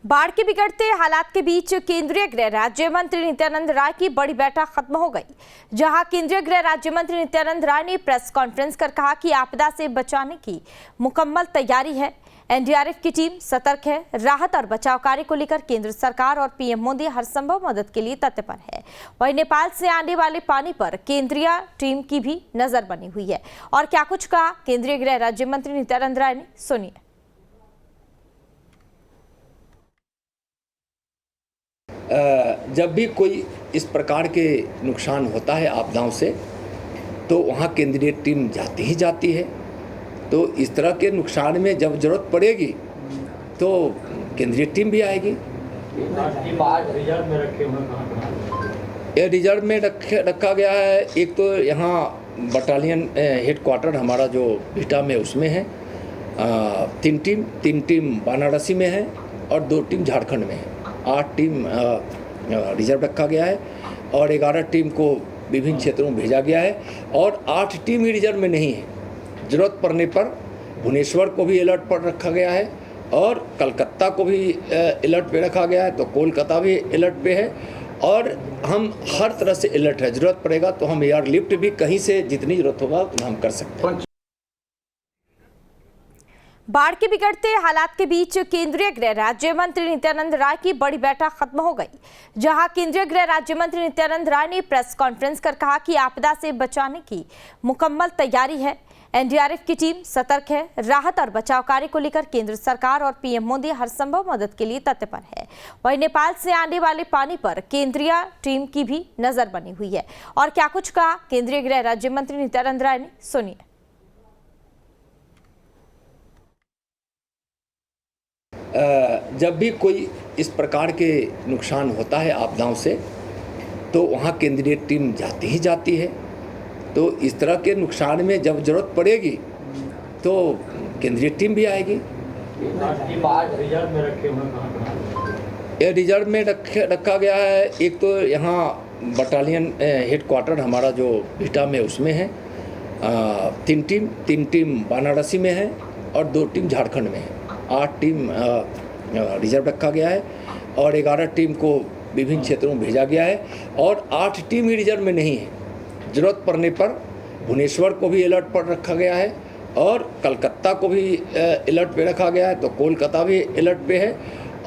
बाढ़ के बिगड़ते हालात के बीच केंद्रीय गृह राज्य मंत्री नित्यानंद राय की बड़ी बैठक खत्म हो गई, जहां केंद्रीय गृह राज्य मंत्री नित्यानंद राय ने प्रेस कॉन्फ्रेंस कर कहा कि आपदा से बचाने की मुकम्मल तैयारी है। एनडीआरएफ की टीम सतर्क है। राहत और बचाव कार्य को लेकर केंद्र सरकार और पीएम मोदी हर संभव मदद के लिए तत्पर है। वहीं नेपाल से आने वाले पानी पर केंद्रीय टीम की भी नजर बनी हुई है। और क्या कुछ कहा केंद्रीय गृह राज्य मंत्री नित्यानंद राय ने, सुनिए। जब भी कोई इस प्रकार के नुकसान होता है आपदाओं से, तो वहाँ केंद्रीय टीम जाती ही जाती है। तो इस तरह के नुकसान में जब ज़रूरत पड़ेगी तो केंद्रीय टीम भी आएगी। रिजर्व में रखे हुए कहाँ? ये रिजर्व में रखा गया है। एक तो यहाँ बटालियन हेडक्वार्टर हमारा जो बिटा में उसमें है, तीन टीम वाराणसी में है और 2 टीम झारखंड में है। 8 टीम रिजर्व रखा गया है और 11 टीम को विभिन्न क्षेत्रों में भेजा गया है। और 8 टीम ही रिजर्व में नहीं है। ज़रूरत पड़ने पर भुवनेश्वर को भी अलर्ट पर रखा गया है और कलकत्ता को भी अलर्ट पे रखा गया है, तो कोलकाता भी अलर्ट पे है। और हम हर तरह से अलर्ट है। ज़रूरत पड़ेगा तो हम एयर लिफ्ट भी कहीं से जितनी ज़रूरत होगा उतना हम कर सकते हैं। बाढ़ के बिगड़ते हालात के बीच केंद्रीय गृह राज्य मंत्री नित्यानंद राय की बड़ी बैठक खत्म हो गई, जहां केंद्रीय गृह राज्य मंत्री नित्यानंद राय ने प्रेस कॉन्फ्रेंस कर कहा कि आपदा से बचाने की मुकम्मल तैयारी है। एनडीआरएफ की टीम सतर्क है। राहत और बचाव कार्य को लेकर केंद्र सरकार और पीएम मोदी हर संभव मदद के लिए तत्पर है। वहीं नेपाल से आने वाले पानी पर केंद्रीय टीम की भी नजर बनी हुई है। और क्या कुछ कहा केंद्रीय गृह राज्य मंत्री नित्यानंद राय ने, सुनिए। जब भी कोई इस प्रकार के नुकसान होता है आपदाओं से, तो वहाँ केंद्रीय टीम जाती ही जाती है। तो इस तरह के नुकसान में जब ज़रूरत पड़ेगी तो केंद्रीय टीम भी आएगी। रिजर्व में रखे हुए कहाँ? ये रिजर्व में रखा गया है। एक तो यहाँ बटालियन हेडक्वार्टर हमारा जो बिटा में उसमें है, तीन टीम वाराणसी में है और 2 टीम झारखंड में है। 8 टीम रिजर्व रखा गया है और 11 टीम को विभिन्न क्षेत्रों में भेजा गया है। और 8 टीम ही रिजर्व में नहीं है। ज़रूरत पड़ने पर भुवनेश्वर को भी अलर्ट पर रखा गया है और कलकत्ता को भी अलर्ट पे रखा गया है, तो कोलकाता भी अलर्ट पे है।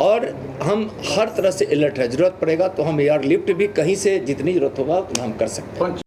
और हम हर तरह से अलर्ट है। ज़रूरत पड़ेगा तो हम एयर लिफ्ट भी कहीं से जितनी ज़रूरत होगा उतना हम कर सकते हैं।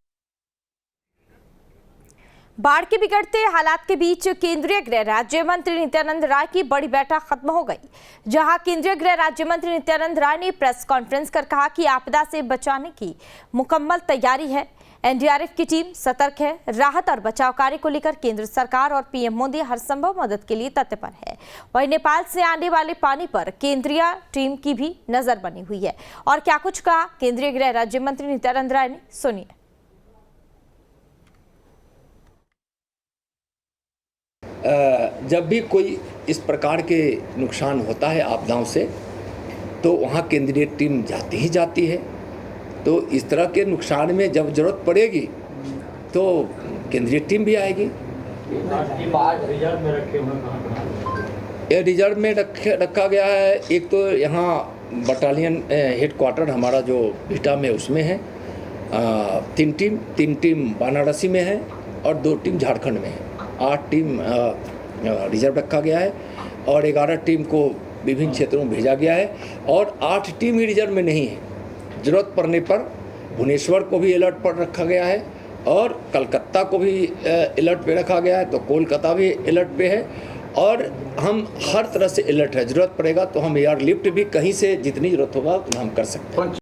बाढ़ के बिगड़ते हालात के बीच केंद्रीय गृह राज्य मंत्री नित्यानंद राय की बड़ी बैठक खत्म हो गई, जहां केंद्रीय गृह राज्य मंत्री नित्यानंद राय ने प्रेस कॉन्फ्रेंस कर कहा कि आपदा से बचाने की मुकम्मल तैयारी है। एनडीआरएफ की टीम सतर्क है। राहत और बचाव कार्य को लेकर केंद्र सरकार और पीएम मोदी हर संभव मदद के लिए तत्पर है। वहीं नेपाल से आने वाले पानी पर केंद्रीय टीम की भी नजर बनी हुई है। और क्या कुछ कहा केंद्रीय गृह राज्य मंत्री नित्यानंद राय ने, सुनिए। जब भी कोई इस प्रकार के नुकसान होता है आपदाओं से, तो वहाँ केंद्रीय टीम जाती ही जाती है। तो इस तरह के नुकसान में जब ज़रूरत पड़ेगी तो केंद्रीय टीम भी आएगी। रिजर्व में रखे हुए कहाँ? ये रिजर्व में रखा गया है। एक तो यहाँ बटालियन हेडक्वार्टर हमारा जो बिटा में उसमें है, तीन टीम वाराणसी में है और 2 टीम झारखंड में है। 8 टीम रिजर्व रखा गया है और 11 टीम को विभिन्न क्षेत्रों में भेजा गया है। और 8 टीम ही रिजर्व में नहीं है। ज़रूरत पड़ने पर भुवनेश्वर को भी अलर्ट पर रखा गया है और कलकत्ता को भी अलर्ट पे रखा गया है, तो कोलकाता भी अलर्ट पे है। और हम हर तरह से अलर्ट है। ज़रूरत पड़ेगा तो हम एयर लिफ्ट भी कहीं से जितनी ज़रूरत होगा उतना हम कर सकते हैं।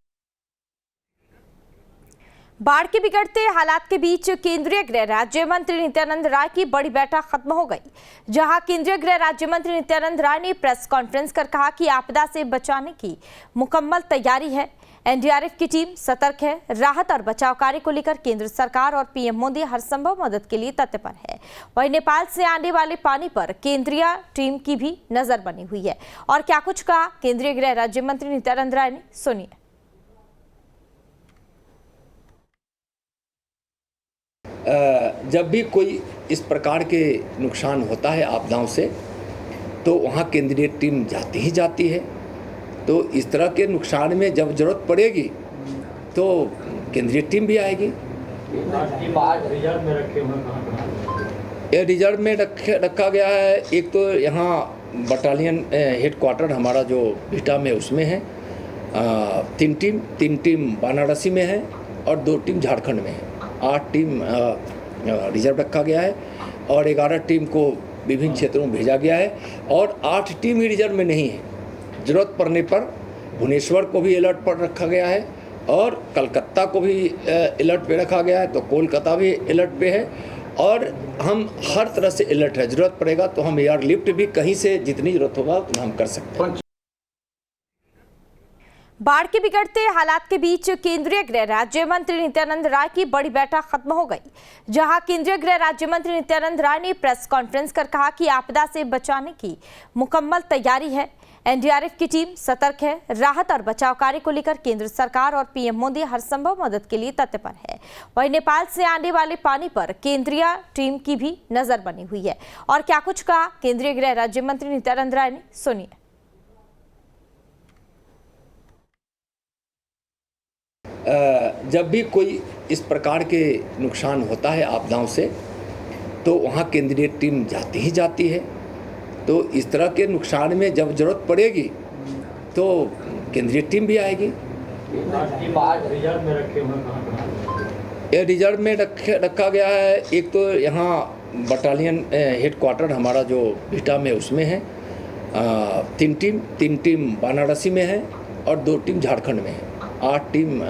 बाढ़ के बिगड़ते हालात के बीच केंद्रीय गृह राज्य मंत्री नित्यानंद राय की बड़ी बैठक खत्म हो गई, जहां केंद्रीय गृह राज्य मंत्री नित्यानंद राय ने प्रेस कॉन्फ्रेंस कर कहा कि आपदा से बचाने की मुकम्मल तैयारी है। एनडीआरएफ की टीम सतर्क है। राहत और बचाव कार्य को लेकर केंद्र सरकार और पीएम मोदी हर संभव मदद के लिए तत्पर है। वहीं नेपाल से आने वाले पानी पर केंद्रीय टीम की भी नजर बनी हुई है। और क्या कुछ कहा केंद्रीय गृह राज्य मंत्री नित्यानंद राय ने, सुनिए। जब भी कोई इस प्रकार के नुकसान होता है आपदाओं से, तो वहाँ केंद्रीय टीम जाती ही जाती है। तो इस तरह के नुकसान में जब जरूरत पड़ेगी तो केंद्रीय टीम भी आएगी। 8 टीम आज रिजर्व में रखे हुए कहाँ? ये रिजर्व में रखा गया है। एक तो यहाँ बटालियन हेडक्वार्टर हमारा जो बिहटा में उसमें है 3 टीम वाराणसी में है और 2 टीम झारखंड में है। 8 टीम रिजर्व रखा गया है और 11 टीम को विभिन्न क्षेत्रों में भेजा गया है और 8 टीम ही रिजर्व में नहीं है। ज़रूरत पड़ने पर भुवनेश्वर को भी अलर्ट पर रखा गया है और कलकत्ता को भी अलर्ट पे रखा गया है, तो कोलकाता भी अलर्ट पे है और हम हर तरह से अलर्ट है। ज़रूरत पड़ेगा तो हम एयरलिफ्ट भी कहीं से जितनी ज़रूरत होगा उतना हम कर सकते हैं। बाढ़ के बिगड़ते हालात के बीच केंद्रीय गृह राज्य मंत्री नित्यानंद राय की बड़ी बैठक खत्म हो गई, जहां केंद्रीय गृह राज्य मंत्री नित्यानंद राय ने प्रेस कॉन्फ्रेंस कर कहा कि आपदा से बचाने की मुकम्मल तैयारी है। एनडीआरएफ की टीम सतर्क है। राहत और बचाव कार्य को लेकर केंद्र सरकार और पीएम मोदी हर संभव मदद के लिए तत्पर है। वहीं नेपाल से आने वाले पानी पर केंद्रीय टीम की भी नजर बनी हुई है। और क्या कुछ कहा केंद्रीय गृह राज्य मंत्री नित्यानंद राय ने, सुनिए। जब भी कोई इस प्रकार के नुकसान होता है आपदाओं से, तो वहाँ केंद्रीय टीम जाती ही जाती है। तो इस तरह के नुकसान में जब जरूरत पड़ेगी तो केंद्रीय टीम भी आएगी। 8 टीम आज रिजर्व में रखे हुए कहाँ? ये रिजर्व में रखा गया है। एक तो यहाँ बटालियन हेडक्वार्टर हमारा जो बिहटा में उसमें है 3 टीम वाराणसी में है और 2 टीम झारखंड में है। 8 टीम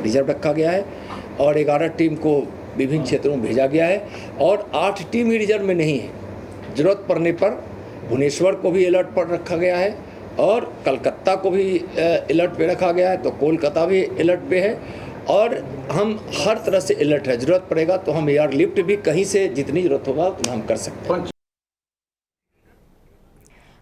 रिजर्व रखा गया है और 11 टीम को विभिन्न क्षेत्रों में भेजा गया है और 8 टीम ही रिजर्व में नहीं है। ज़रूरत पड़ने पर भुवनेश्वर को भी अलर्ट पर रखा गया है और कलकत्ता को भी अलर्ट पे रखा गया है, तो कोलकाता भी अलर्ट पे है और हम हर तरह से अलर्ट है। ज़रूरत पड़ेगा तो हम एयरलिफ्ट भी कहीं से जितनी ज़रूरत होगा उतना हम कर सकते हैं।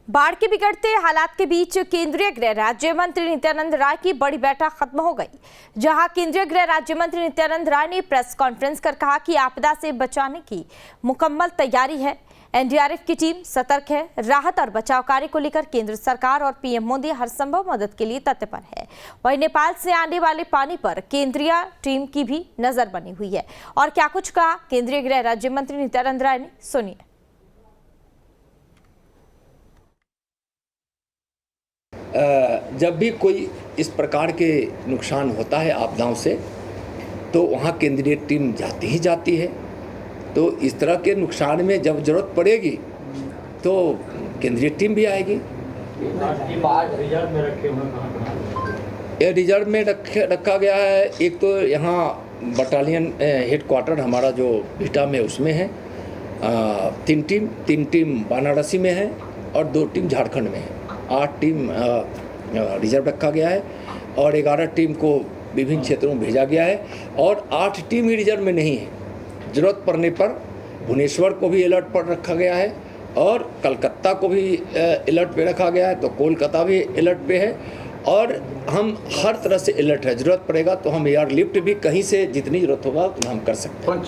बाढ़ के बिगड़ते हालात के बीच केंद्रीय गृह राज्य मंत्री नित्यानंद राय की बड़ी बैठक खत्म हो गई, जहां केंद्रीय गृह राज्य मंत्री नित्यानंद राय ने प्रेस कॉन्फ्रेंस कर कहा कि आपदा से बचाने की मुकम्मल तैयारी है। एनडीआरएफ की टीम सतर्क है। राहत और बचाव कार्य को लेकर केंद्र सरकार और पीएम मोदी हर संभव मदद के लिए तत्पर है। वहीं नेपाल से आने वाले पानी पर केंद्रीय टीम की भी नजर बनी हुई है। और क्या कुछ कहा केंद्रीय गृह राज्य मंत्री नित्यानंद राय ने, सुनिए। जब भी कोई इस प्रकार के नुकसान होता है आपदाओं से, तो वहाँ केंद्रीय टीम जाती ही जाती है। तो इस तरह के नुकसान में जब जरूरत पड़ेगी तो केंद्रीय टीम भी आएगी। 8 टीम आज रिजर्व में रखे हुए कहाँ? ये रिजर्व में रखा गया है। एक तो यहाँ बटालियन हेडक्वार्टर हमारा जो बिहटा में उसमें है 3 टीम वाराणसी में है और 2 टीम झारखंड में है। 8 टीम रिजर्व रखा गया है और 11 टीम को विभिन्न क्षेत्रों में भेजा गया है और 8 टीम ही रिजर्व में नहीं है। ज़रूरत पड़ने पर भुवनेश्वर को भी अलर्ट पर रखा गया है और कलकत्ता को भी अलर्ट पे रखा गया है, तो कोलकाता भी अलर्ट पे है और हम हर तरह से अलर्ट है। ज़रूरत पड़ेगा तो हम एयरलिफ्ट भी कहीं से जितनी ज़रूरत होगा उतना हम कर सकते हैं।